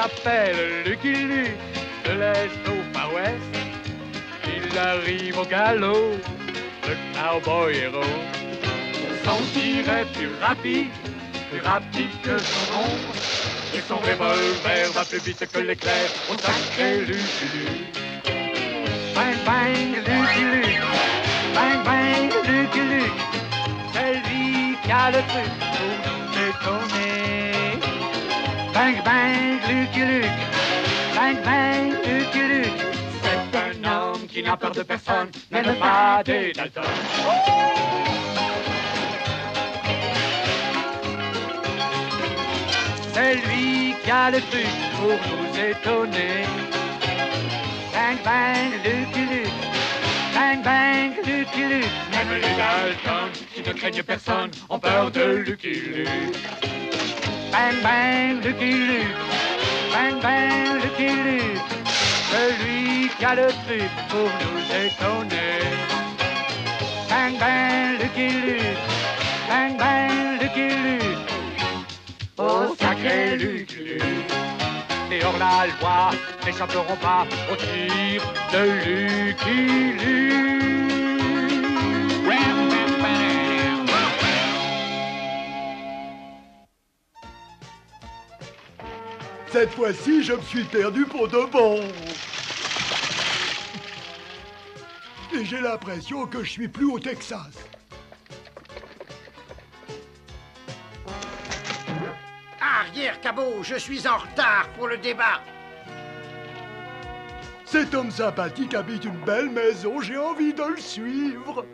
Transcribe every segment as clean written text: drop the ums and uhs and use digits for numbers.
s'appelle Lucky Luke, de l'Est au Far West. Il arrive au galop, le cowboy héros. Son tir est plus rapide que son ombre. Et son revolver va plus vite que l'éclair au sacré Lucky Luke. Bang bang Lucky Luke, bang bang Lucky Luke. C'est lui qui a le truc pour nous étonner. Bang bang Lucky Luke, bang bang Lucky Luke. C'est un homme qui n'a peur de personne, même pas des Dalton. C'est lui qui a le truc pour nous étonner. Bang bang Lucky Luke, bang bang Lucky Luke. Même les Dalton qui ne craignent personne ont peur de Lucky Luke. Bang bang Lucky Luke, bang bang Lucky Luke. Celui qui a le truc pour nous étonner. Bang bang Lucky Luke, bang bang Lucky Luke. Oh sacré Lucky Luke. Et hors la loi n'échapperont pas au tir de Lucky Luke. Cette fois-ci, je me suis perdu pour de bon. Et j'ai l'impression que je suis plus au Texas. Arrière, Cabot, je suis en retard pour le débat. Cet homme sympathique habite une belle maison, j'ai envie de le suivre.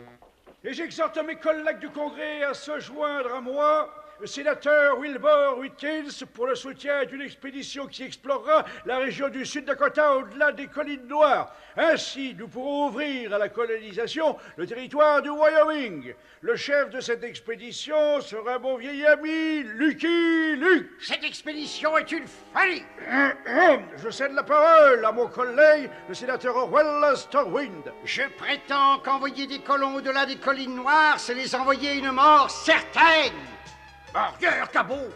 Et j'exhorte mes collègues du Congrès à se joindre à moi, le sénateur Wilbur Whitkins, pour le soutien d'une expédition qui explorera la région du Sud-Dakota au-delà des collines noires. Ainsi, nous pourrons ouvrir à la colonisation le territoire du Wyoming. Le chef de cette expédition sera mon vieil ami, Lucky Luke. Cette expédition est une folie. Je cède la parole à mon collègue, le sénateur Orwell Storwind. Je prétends qu'envoyer des colons au-delà des collines noires, c'est les envoyer une mort certaine. Arrière, Cabot.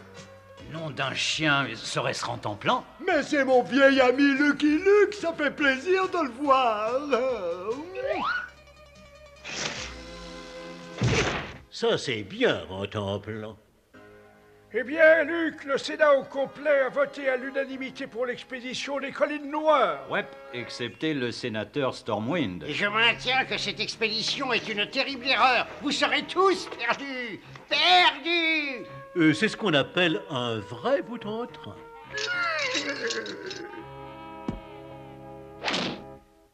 Nom d'un chien, serait-ce Rantanplan? Mais c'est mon vieil ami Lucky Luke, ça fait plaisir de le voir. Ça, c'est bien, Rantanplan. Eh bien, Luc, le Sénat au complet a voté à l'unanimité pour l'expédition des collines noires. Ouais, excepté le sénateur Stormwind. Et je maintiens que cette expédition est une terrible erreur. Vous serez tous perdus. Perdus. C'est ce qu'on appelle un vrai bout en train.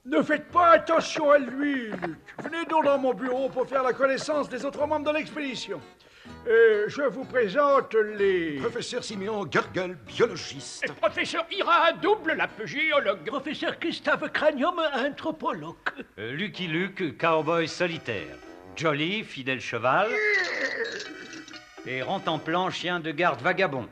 Ne faites pas attention à lui, Luc. Venez donc dans mon bureau pour faire la connaissance des autres membres de l'expédition. Je vous présente les... Professeur Siméon Gurgle, biologiste. Professeur Ira, double lape géologue. Professeur Gustave Cranium, anthropologue. Lucky Luke, cowboy solitaire. Jolly, fidèle cheval. Et Rantanplan, chien de garde vagabond.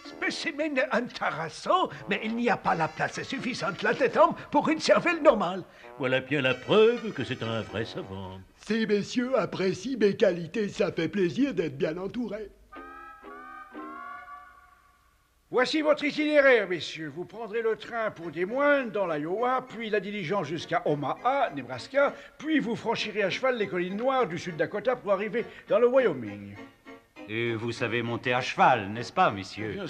Spécimen intéressant, mais il n'y a pas la place suffisante là, cet homme, pour une cervelle normale. Voilà bien la preuve que c'est un vrai savant. Ces messieurs apprécient mes qualités, ça fait plaisir d'être bien entouré. Voici votre itinéraire, messieurs. Vous prendrez le train pour Des Moines, dans l'Iowa, puis la diligence jusqu'à Omaha, Nebraska, puis vous franchirez à cheval les collines noires du Sud-Dakota pour arriver dans le Wyoming. Et vous savez monter à cheval, n'est-ce pas, messieurs?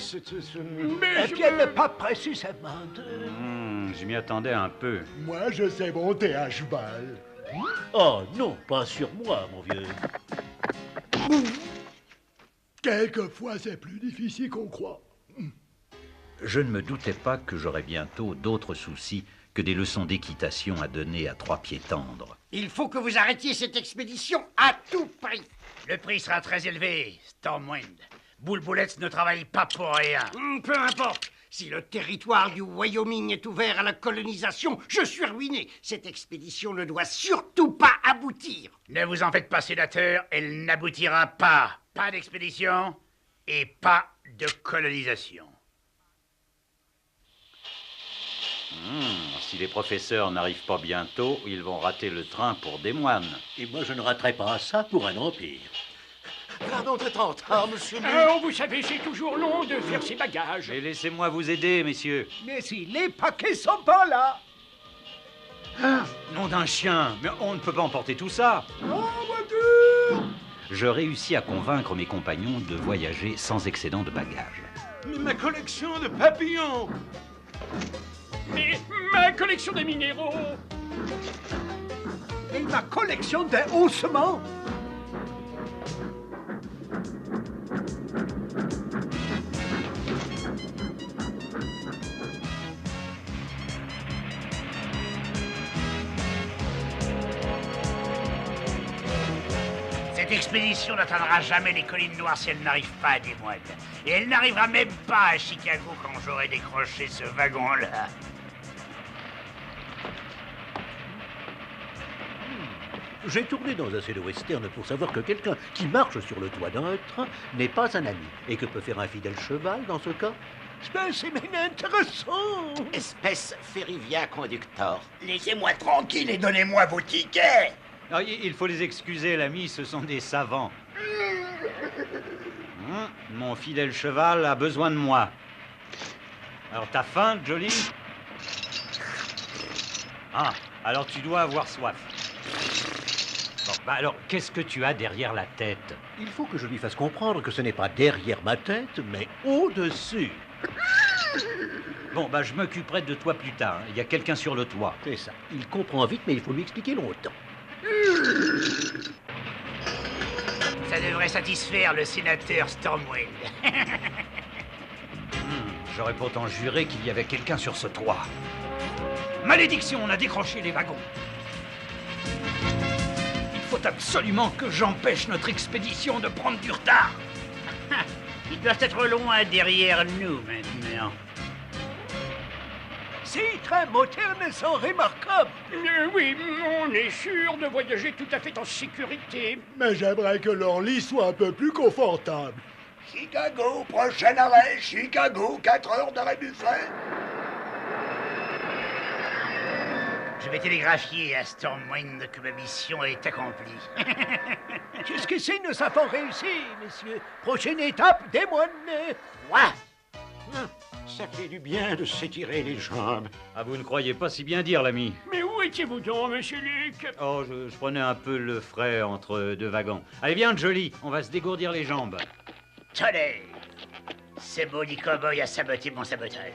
Mais bien, pas précisément. Je m'y attendais un peu. Moi, je sais monter à cheval. Oh non, pas sur moi, mon vieux. Quelquefois, c'est plus difficile qu'on croit. Je ne me doutais pas que j'aurais bientôt d'autres soucis que des leçons d'équitation à donner à 3 pieds tendres. Il faut que vous arrêtiez cette expédition à tout prix. Le prix sera très élevé, Stormwind. Boulboulette ne travaille pas pour rien. Peu importe. Si le territoire du Wyoming est ouvert à la colonisation, je suis ruiné. Cette expédition ne doit surtout pas aboutir. Ne vous en faites pas, sénateur, elle n'aboutira pas. Pas d'expédition et pas de colonisation. Si les professeurs n'arrivent pas bientôt, ils vont rater le train pour Des Moines. Et moi, je ne raterai pas ça pour un empire. Pardon d'être en retard, monsieur Luc. Oh, vous savez, c'est toujours long de faire ses bagages. Et laissez-moi vous aider, messieurs. Mais si les paquets sont pas là. Nom d'un chien, mais on ne peut pas emporter tout ça. Je réussis à convaincre mes compagnons de voyager sans excédent de bagages. Mais ma collection de papillons. Mais ma collection de minéraux. Et ma collection de ossements. Cette expédition n'atteindra jamais les collines noires si elle n'arrive pas à Des Moines. Et elle n'arrivera même pas à Chicago quand j'aurai décroché ce wagon-là. J'ai tourné dans assez de western pour savoir que quelqu'un qui marche sur le toit d'un train n'est pas un ami. Et que peut faire un fidèle cheval dans ce cas? Spécimen intéressant. Espèce Ferrivia conductor. Laissez-moi tranquille et donnez-moi vos tickets. Ah, il faut les excuser, l'ami, ce sont des savants. Mon fidèle cheval a besoin de moi. Alors, t'as faim, Jolly? Ah, alors tu dois avoir soif. Bon, bah alors, qu'est-ce que tu as derrière la tête? Il faut que je lui fasse comprendre que ce n'est pas derrière ma tête, mais au-dessus. Bon, bah je m'occuperai de toi plus tard. Il y a quelqu'un sur le toit. C'est ça. Il comprend vite, mais il faut lui expliquer longtemps. Ça devrait satisfaire le sénateur Stormwind. J'aurais pourtant juré qu'il y avait quelqu'un sur ce toit. Malédiction, on a décroché les wagons. Il faut absolument que j'empêche notre expédition de prendre du retard. Ils doivent être loin derrière nous maintenant. Ces trains modernes sont remarquables. Oui, on est sûr de voyager tout à fait en sécurité. Mais j'aimerais que leur lit soit un peu plus confortable. Chicago, prochain arrêt, Chicago, 4 heures d'arrêt buffet. Je vais télégraphier à Stormwind que ma mission est accomplie. Jusqu'ici, nous avons réussi, messieurs. Prochaine étape, Des Moines. Quoi? Ça fait du bien de s'étirer les jambes. Ah, vous ne croyez pas si bien dire, l'ami. Mais où étiez-vous donc, monsieur Luc? Oh, je prenais un peu le frais entre deux wagons. Allez, viens, Jolly, on va se dégourdir les jambes. Tonnerre! Ce maudit cow-boy a saboté mon sabotage.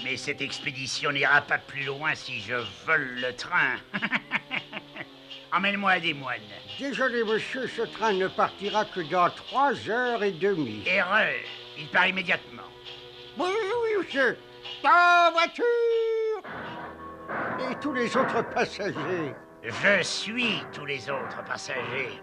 Mais cette expédition n'ira pas plus loin si je vole le train. Emmène-moi à Des Moines. Désolé, monsieur, ce train ne partira que dans 3h30. Erreur. Il part immédiatement. Oui, monsieur. En voiture. Et tous les autres passagers. Je suis tous les autres passagers.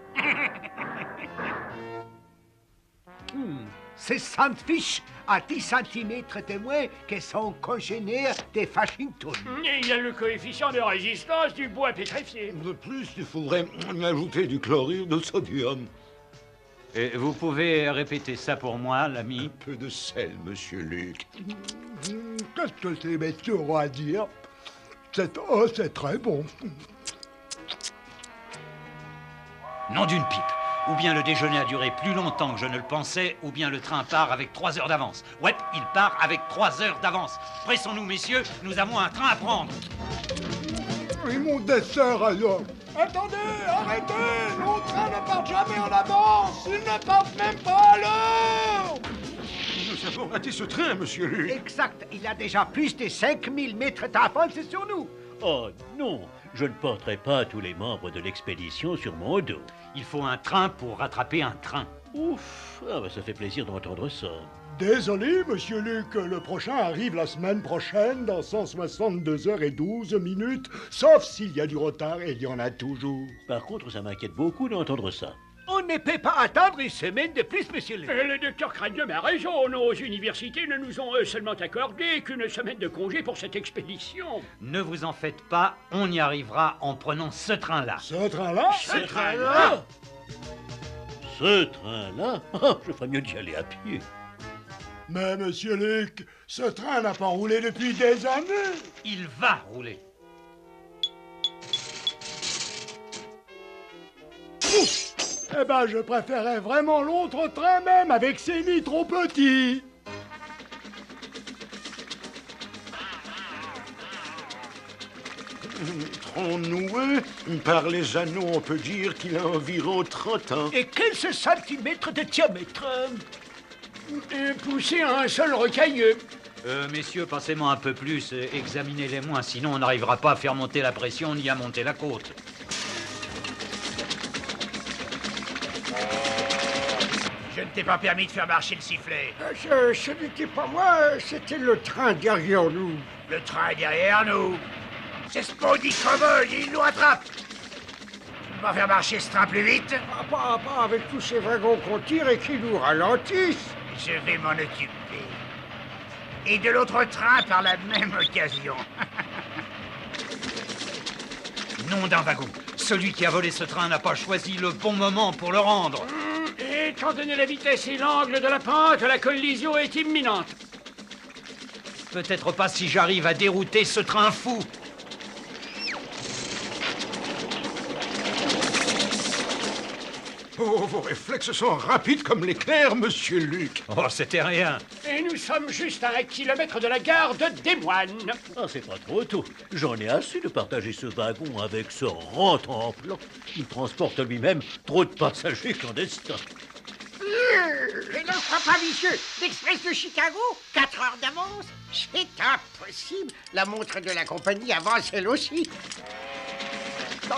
C'est Sandfish à 10 cm de moins que son congénère de Washington. Et il y a le coefficient de résistance du bois pétrifié. De plus, il faudrait ajouter du chlorure de sodium. Et vous pouvez répéter ça pour moi, l'ami? Un peu de sel, monsieur Luc. Qu'est-ce que ces messieurs ont à dire? C'est très bon. Nom d'une pipe. Ou bien le déjeuner a duré plus longtemps que je ne le pensais, ou bien le train part avec 3 heures d'avance. Ouais, il part avec 3 heures d'avance. Pressons-nous, messieurs, nous avons un train à prendre. Et mon dessert, alors? Attendez, arrêtez! Nos trains ne partent jamais en avance! Ils ne partent même pas à l'heure! Nous avons raté ce train, monsieur Luc. Exact. Il a déjà plus de 5000 mètres d'avance sur nous. Oh non, je ne porterai pas tous les membres de l'expédition sur mon dos. Il faut un train pour rattraper un train. Ouf, ah bah ça fait plaisir d'entendre ça. Désolé, monsieur Luc, le prochain arrive la semaine prochaine dans 162h12, sauf s'il y a du retard, et il y en a toujours. Par contre, ça m'inquiète beaucoup d'entendre ça. On ne peut pas attendre une semaine de plus, monsieur Luc. Le docteur Cranium a raison. Nos universités ne nous ont seulement accordé qu'une semaine de congé pour cette expédition. Ne vous en faites pas, on y arrivera en prenant ce train-là. Ce train-là? Ce train-là? Ce train-là? Oh, je ferais mieux d'y aller à pied. Mais, monsieur Luc, ce train n'a pas roulé depuis des années. Il va rouler. Ouf! Eh ben, je préférais vraiment l'autre train même, avec ses lits trop petits. Tronc noueux, par les anneaux, on peut dire qu'il a environ 30 ans. Et quels centimètres de diamètre? Poussé à un seul rocailleux. Messieurs, passez-moi un peu plus, examinez-les moins, sinon on n'arrivera pas à faire monter la pression ni à monter la côte. Je ne t'ai pas permis de faire marcher le sifflet. Ce n'était pas moi, c'était le train derrière nous. Le train est derrière nous. C'est Spoddy Cowboy, il nous rattrape. Tu vas faire marcher ce train plus vite? Pas avec tous ces wagons qu'on tire et qui nous ralentissent. Je vais m'en occuper. Et de l'autre train par la même occasion. Nom d'un wagon. Celui qui a volé ce train n'a pas choisi le bon moment pour le rendre. Étant donné la vitesse et l'angle de la pente, la collision est imminente. Peut-être pas si j'arrive à dérouter ce train fou. Oh, vos réflexes sont rapides comme l'éclair, monsieur Luc. Oh, c'était rien. Et nous sommes juste à 1 kilomètre de la gare de Des Moines. Ah, c'est pas trop tôt. J'en ai assez de partager ce wagon avec ce rentrant en plan. Il transporte lui-même trop de passagers clandestins. Et ne sois pas vicieux. L'Express de Chicago, 4 heures d'avance. C'est impossible. La montre de la compagnie avance elle aussi. Non.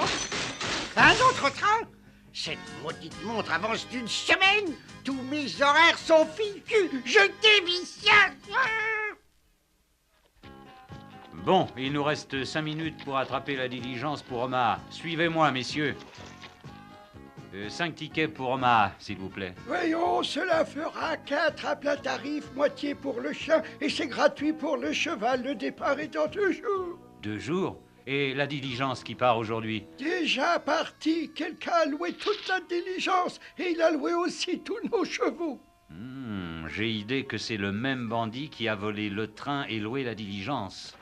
Un autre train. Cette maudite montre avance d'une semaine. Tous mes horaires sont fichus. Je démissionne. Bon, il nous reste 5 minutes pour attraper la diligence pour Omaha. Suivez-moi, messieurs. 5 tickets pour Omaha, s'il vous plaît. Voyons, cela fera 4 à plein tarif, moitié pour le chien, et c'est gratuit pour le cheval. Le départ est dans 2 jours. 2 jours? Et la diligence qui part aujourd'hui? Déjà parti. Quelqu'un a loué toute la diligence, et il a loué aussi tous nos chevaux. J'ai idée que c'est le même bandit qui a volé le train et loué la diligence.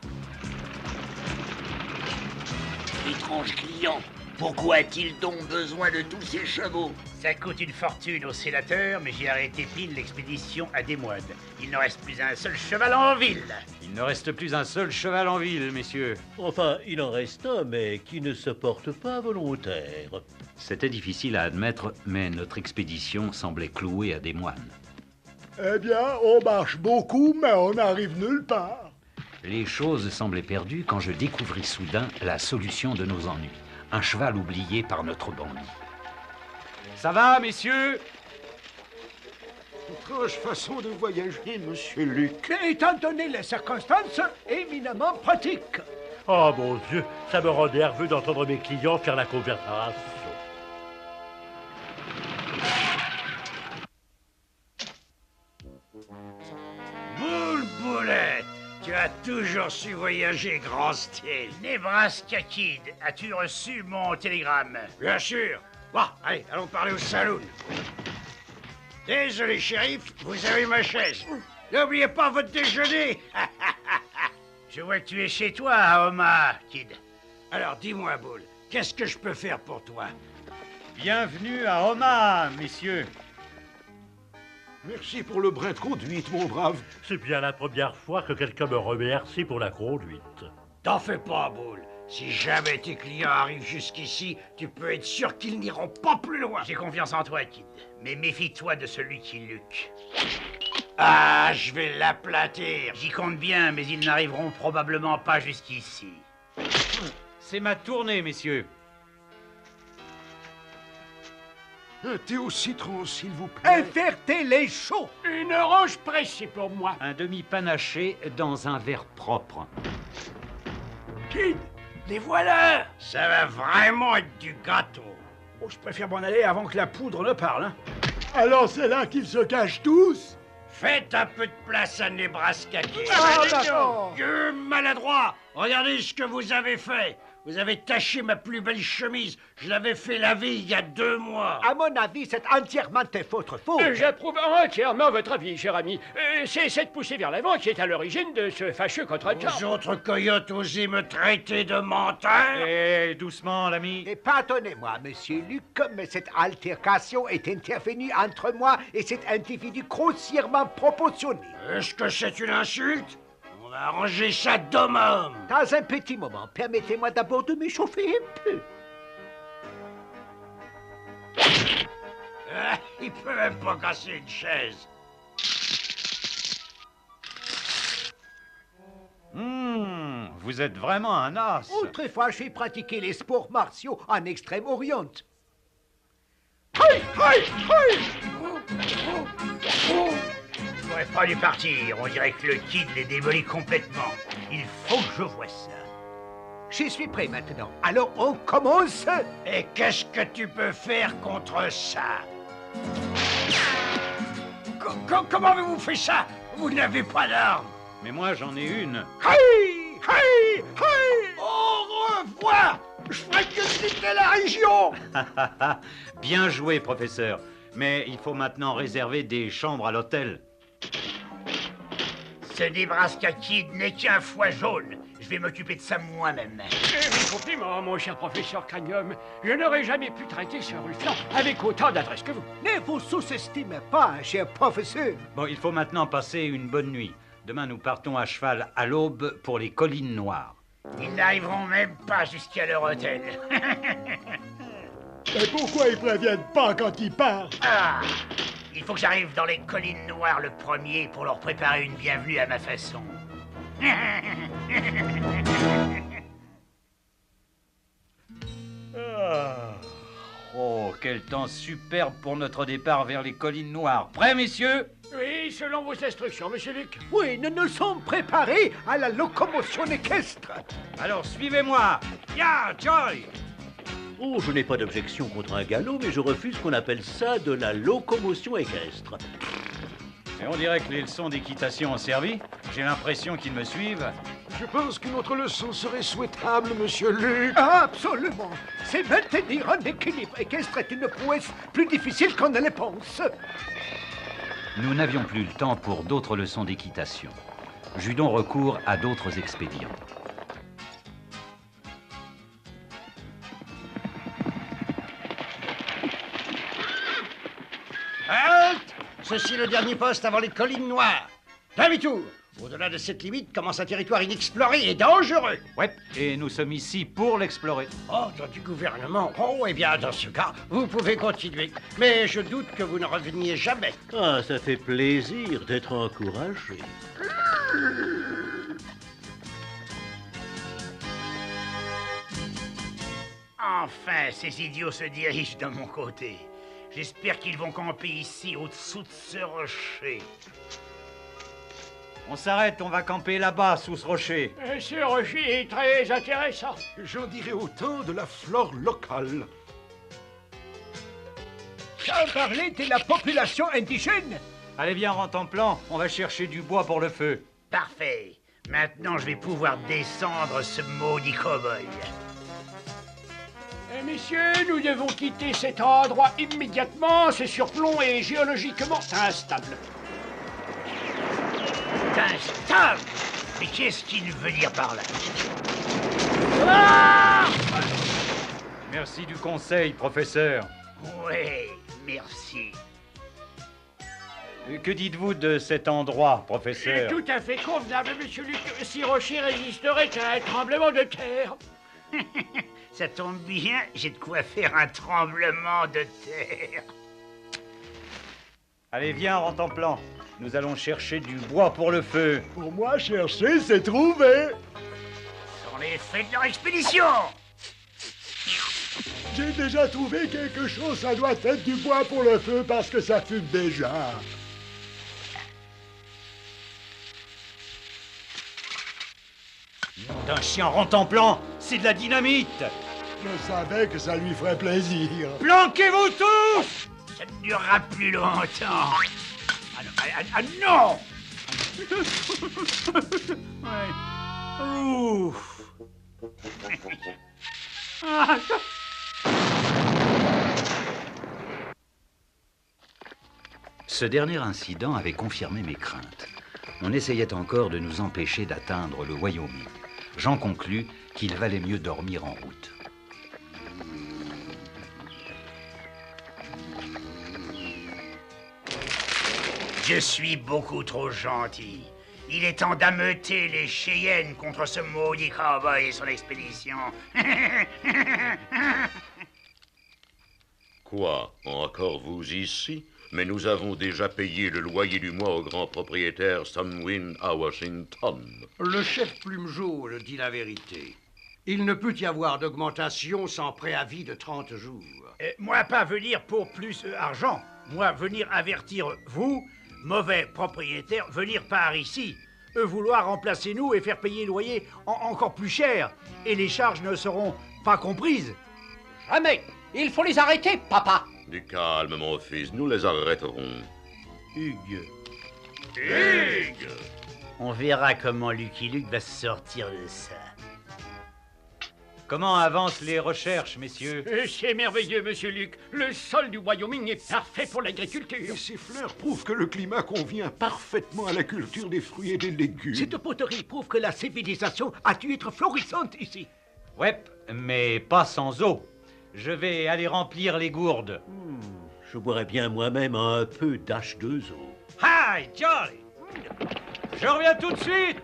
Étrange client. Pourquoi a-t-il donc besoin de tous ces chevaux? Ça coûte une fortune au sénateur, mais j'ai arrêté pile l'expédition à Des Moines. Il ne reste plus un seul cheval en ville. Il ne reste plus un seul cheval en ville, messieurs. Enfin, il en reste un, mais qui ne se porte pas volontaire. C'était difficile à admettre, mais notre expédition semblait clouée à Des Moines. Eh bien, on marche beaucoup, mais on n'arrive nulle part. Les choses semblaient perdues quand je découvris soudain la solution de nos ennuis. Un cheval oublié par notre bandit. Ça va, messieurs? Étrange façon de voyager, monsieur Luc. Étant donné les circonstances, éminemment pratique. Oh mon Dieu, ça me rend nerveux d'entendre mes clients faire la conversation. Boulette, tu as toujours su voyager, grand style. Nebraska Kid, as-tu reçu mon télégramme? Bien sûr. Bon, allez, allons parler au saloon. Désolé, shérif, vous avez ma chaise. N'oubliez pas votre déjeuner. Je vois que tu es chez toi, à Omaha, Kid. Alors, dis-moi, Bull, qu'est-ce que je peux faire pour toi? Bienvenue à Omaha, messieurs. Merci pour le brin de conduite, mon brave. C'est bien la première fois que quelqu'un me remercie pour la conduite. T'en fais pas, Bull. Si jamais tes clients arrivent jusqu'ici, tu peux être sûr qu'ils n'iront pas plus loin. J'ai confiance en toi, Kid. Mais méfie-toi de celui qui lutte. Ah, je vais l'aplatir. J'y compte bien, mais ils n'arriveront probablement pas jusqu'ici. C'est ma tournée, messieurs. Un thé au citron, s'il vous plaît. Invertez-les chauds. Une orange pressée pour moi. Un demi-panaché dans un verre propre. Kid, les voilà. Ça va vraiment être du gâteau. Oh, je préfère m'en aller avant que la poudre ne parle, hein. Alors c'est là qu'ils se cachent tous? Faites un peu de place à Nebraska Kid. Ah, d'accord. Que maladroit. Regardez ce que vous avez fait. Vous avez taché ma plus belle chemise. Je l'avais fait laver il y a 2 mois. À mon avis, c'est entièrement de votre faute. J'approuve entièrement votre avis, cher ami. C'est cette poussée vers l'avant qui est à l'origine de ce fâcheux contretemps. Vous autres coyotes osez me traiter de menteur? Eh, doucement, l'ami. Et pardonnez-moi, monsieur Luc, mais cette altercation est intervenue entre moi et cet individu grossièrement proportionné. Est-ce que c'est une insulte? On va arranger ça d'homme à homme. Dans un petit moment, permettez-moi d'abord de m'échauffer un peu. Ah, il peut même pas casser une chaise. Vous êtes vraiment un as. Autrefois, j'ai pratiqué les sports martiaux en Extrême-Orient. J'aurais pas dû partir. On dirait que le kid les démolit complètement. Il faut que je voie ça. Je suis prêt maintenant. Alors, on commence. Et qu'est-ce que tu peux faire contre ça? Comment avez-vous fait ça? Vous n'avez pas d'arme. Mais moi, j'en ai une. Au revoir. Je ferai que quitter la région. Bien joué, professeur. Mais il faut maintenant réserver des chambres à l'hôtel. Ce Nebraska Kid n'est qu'un foie jaune. Je vais m'occuper de ça moi-même. Mes compliments, mon cher professeur Cranium. Je n'aurais jamais pu traiter ce ruffian avec autant d'adresse que vous. Ne vous sous-estimez pas, cher professeur. Bon, il faut maintenant passer une bonne nuit. Demain, nous partons à cheval à l'aube pour les collines noires. Ils n'arriveront même pas jusqu'à leur hôtel. Et pourquoi ils préviennent pas quand ils partent? Ah, il faut que j'arrive dans les collines noires le premier pour leur préparer une bienvenue à ma façon. Oh, quel temps superbe pour notre départ vers les collines noires. Prêts, messieurs? Oui, selon vos instructions, monsieur Luc. Oui, nous nous sommes préparés à la locomotion équestre. Alors, suivez-moi. Ya, Joy! Oh, je n'ai pas d'objection contre un galop, mais je refuse qu'on appelle ça de la locomotion équestre. Et on dirait que les leçons d'équitation ont servi. J'ai l'impression qu'ils me suivent. Je pense qu'une autre leçon serait souhaitable, monsieur Luc. Absolument. C'est maintenir un équilibre équestre est une prouesse plus difficile qu'on ne le pense. Nous n'avions plus le temps pour d'autres leçons d'équitation. J'eus donc recours à d'autres expédients. Halte! Ceci est le dernier poste avant les collines noires. Demi-tour. Au-delà de cette limite commence un territoire inexploré et dangereux. Ouais, et nous sommes ici pour l'explorer. Ordre du gouvernement. Oh, eh bien, dans ce cas, vous pouvez continuer. Mais je doute que vous ne reveniez jamais. Ah, ça fait plaisir d'être encouragé. Enfin, ces idiots se dirigent de mon côté. J'espère qu'ils vont camper ici, au-dessous de ce rocher. On s'arrête, on va camper là-bas, sous ce rocher. Ce rocher est très intéressant. J'en dirai autant de la flore locale. Sans parler de la population indigène. Allez, viens, rentre en plan, on va chercher du bois pour le feu. Parfait. Maintenant, je vais pouvoir descendre ce maudit cow-boy. Messieurs, nous devons quitter cet endroit immédiatement. Ce surplomb est géologiquement instable. Instable? Mais qu'est-ce qu'il veut dire par là? Ah! Merci du conseil, professeur. Ouais, merci. Que dites-vous de cet endroit, professeur? Tout à fait convenable, monsieur Luc. Si rocher résisterait à un tremblement de terre. Ça tombe bien, j'ai de quoi faire un tremblement de terre. Allez, viens, rentre en plan. Nous allons chercher du bois pour le feu. Pour moi, chercher, c'est trouver. Ce sont les faits de leur expédition. J'ai déjà trouvé quelque chose, ça doit être du bois pour le feu parce que ça fume déjà. Nom d'un chien, rentre en plan. C'est de la dynamite. Je savais que ça lui ferait plaisir. Planquez-vous tous! Ça ne durera plus longtemps. Ah non! Ouais. Ouf. Ce dernier incident avait confirmé mes craintes. On essayait encore de nous empêcher d'atteindre le Wyoming. J'en conclus qu'il valait mieux dormir en route. Je suis beaucoup trop gentil. Il est temps d'ameuter les Cheyennes contre ce maudit cowboy et son expédition. Quoi? Encore vous ici? Mais nous avons déjà payé le loyer du mois au grand propriétaire Sunwind à Washington. Le chef Plume Jaune dit la vérité. Il ne peut y avoir d'augmentation sans préavis de 30 jours. Moi, pas venir pour plus argent. Moi, venir avertir vous, mauvais propriétaire, venir par ici. Eux vouloir remplacer nous et faire payer le loyer encore plus cher. Et les charges ne seront pas comprises. Jamais. Il faut les arrêter, papa. Du calme, mon fils, nous les arrêterons. Hugues. Hugues! On verra comment Lucky Luke va se sortir de ça. Comment avancent les recherches, messieurs? C'est merveilleux, monsieur Luc. Le sol du Wyoming est parfait pour l'agriculture. Et ces fleurs prouvent que le climat convient parfaitement à la culture des fruits et des légumes. Cette poterie prouve que la civilisation a dû être florissante ici. Ouais, mais pas sans eau. Je vais aller remplir les gourdes. Je boirais bien moi-même un peu d'H2O. Hi, Charlie! Je reviens tout de suite!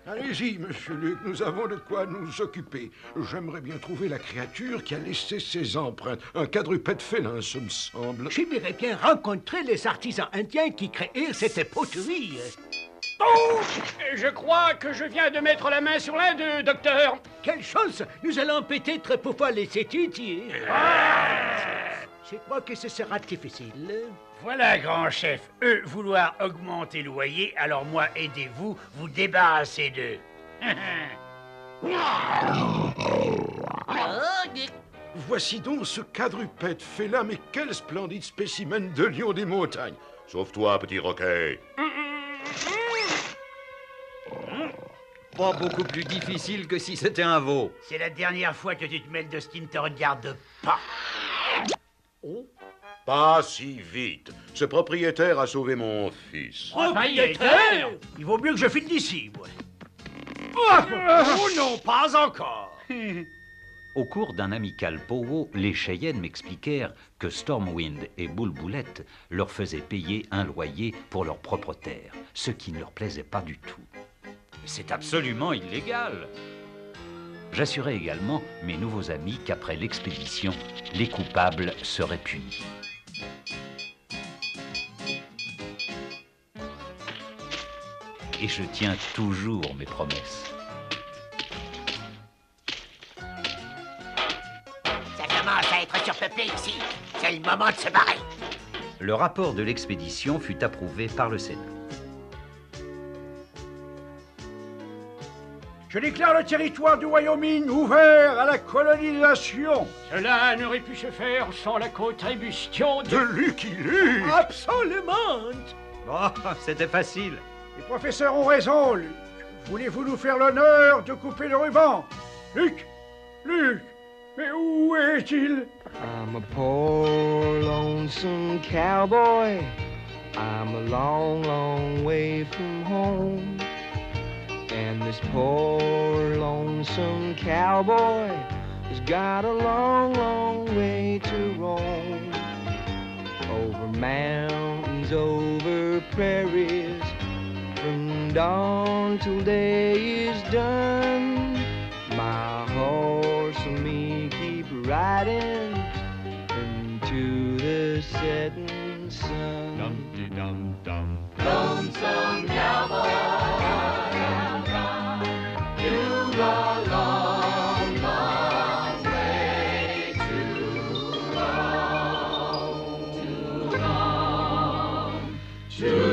Allez-y, monsieur Luc, nous avons de quoi nous occuper. J'aimerais bien trouver la créature qui a laissé ses empreintes. Un quadrupède félin, ce me semble. J'aimerais bien rencontrer les artisans indiens qui créèrent cette poterie. Oh! Je crois que je viens de mettre la main sur l'un d'eux, docteur. Quelle chance! Nous allons peut-être pouvoir les étudier. Je crois que ce sera difficile. Voilà, grand chef. Eux vouloir augmenter le loyer, alors moi, aidez-vous, vous débarrasser d'eux. Voici donc ce quadrupède félin, mais quel splendide spécimen de lion des montagnes. Sauve-toi, petit roquet. Pas beaucoup plus difficile que si c'était un veau. C'est la dernière fois que tu te mêles de ce qui ne te regarde pas. Oh. Pas si vite. Ce propriétaire a sauvé mon fils. Propriétaire? Il vaut mieux que je file d'ici, moi. Oh non, pas encore. Au cours d'un amical pow-wow, les Cheyennes m'expliquèrent que Stormwind et Boulboulette leur faisaient payer un loyer pour leur propre terre, ce qui ne leur plaisait pas du tout. C'est absolument illégal. J'assurais également mes nouveaux amis qu'après l'expédition, les coupables seraient punis. Et je tiens toujours mes promesses. Ça commence à être surpeuplé ici. C'est le moment de se barrer. Le rapport de l'expédition fut approuvé par le Sénat. Je déclare le territoire du Wyoming ouvert à la colonisation. Cela n'aurait pu se faire sans la contribution De Lucky Luke. Absolument. Oh, c'était facile. Les professeurs ont raison, Luc. Voulez-vous nous faire l'honneur de couper le ruban? Luc! Luc! Mais où est-il? I'm a poor lonesome cowboy. I'm a long, long way from home. And this poor lonesome cowboy has got a long, long way to roam. Over mountains, over prairies, from dawn till day is done. My horse and me keep riding into the setting sun. Dum-de-dum-dum. Lonesome cowboy, have come to the long, long way to roam, to